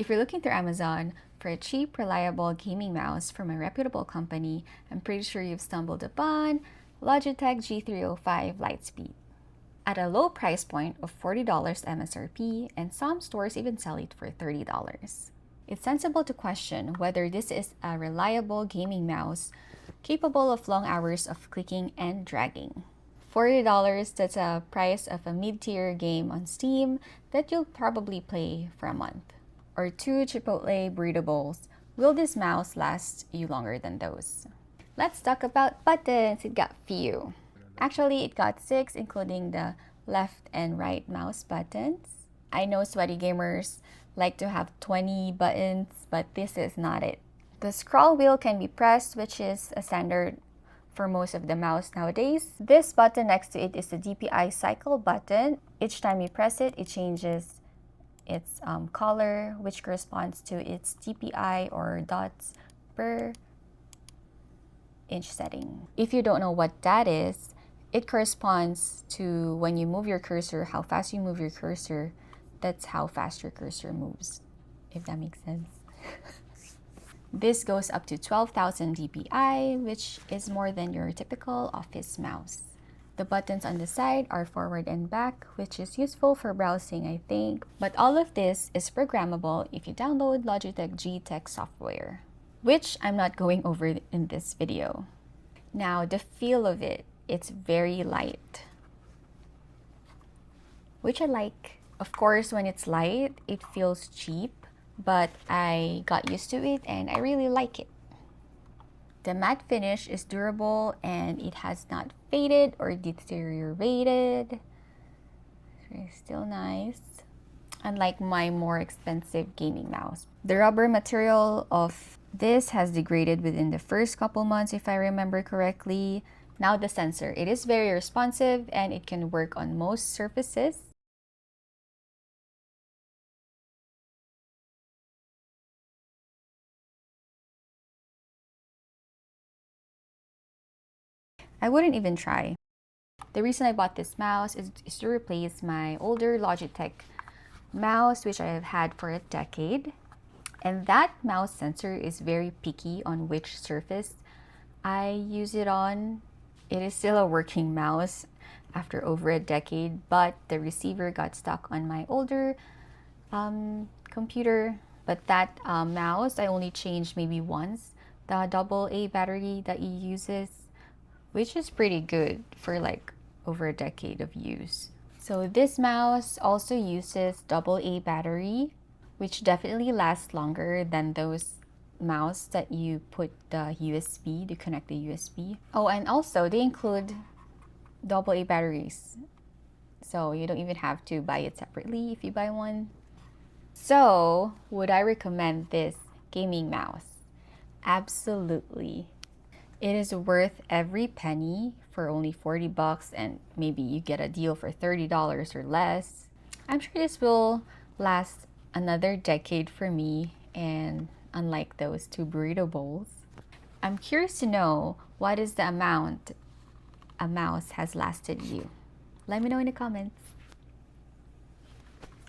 If you're looking through Amazon for a cheap, reliable gaming mouse from a reputable company, I'm pretty sure you've stumbled upon Logitech G305 LIGHTSPEED. At a low price point of $40 MSRP, and some stores even sell it for $30. It's sensible to question whether this is a reliable gaming mouse capable of long hours of clicking and dragging. $40, that's a price of a mid-tier game on Steam that you'll probably play for a month. Or 2 Chipotle burrito bowls. Will this mouse last you longer than those? Let's talk about buttons. It got few. Actually, it got 6, including the left and right mouse buttons. I know sweaty gamers like to have 20 buttons, but this is not it. The scroll wheel can be pressed, which is a standard for most of the mouse nowadays. This button next to it is the DPI cycle button. Each time you press it, it changes its color, which corresponds to its DPI or dots per inch setting. If you don't know what that is, it corresponds to when you move your cursor, how fast you move your cursor. That's how fast your cursor moves, if that makes sense. This goes up to 12,000 dpi, which is more than your typical office mouse. The buttons on the side are forward and back, which is useful for browsing, I think. But all of this is programmable if you download Logitech G Tech software, which I'm not going over in this video. Now, the feel of it, it's very light, which I like. Of course, when it's light, it feels cheap, but I got used to it and I really like it. The matte finish is durable and it has not faded or deteriorated. It's still nice, unlike my more expensive gaming mouse. The rubber material of this has degraded within the first couple months, if I remember correctly. Now the sensor, it is very responsive and it can work on most surfaces. I wouldn't even try. The reason I bought this mouse is to replace my older Logitech mouse, which I have had for a decade. And that mouse sensor is very picky on which surface I use it on. It is still a working mouse after over a decade, but the receiver got stuck on my older computer. But that mouse, I only changed maybe once the AA battery that it uses, which is pretty good for like over a decade of use. So this mouse also uses AA battery, which definitely lasts longer than those mouse that you put the USB to connect the USB. Oh, and also they include AA batteries, so you don't even have to buy it separately if you buy one. So would I recommend this gaming mouse? Absolutely. It is worth every penny for only 40 bucks, and maybe you get a deal for $30 or less. I'm sure this will last another decade for me, and unlike those 2 burrito bowls. I'm curious to know what is the amount a mouse has lasted you. Let me know in the comments.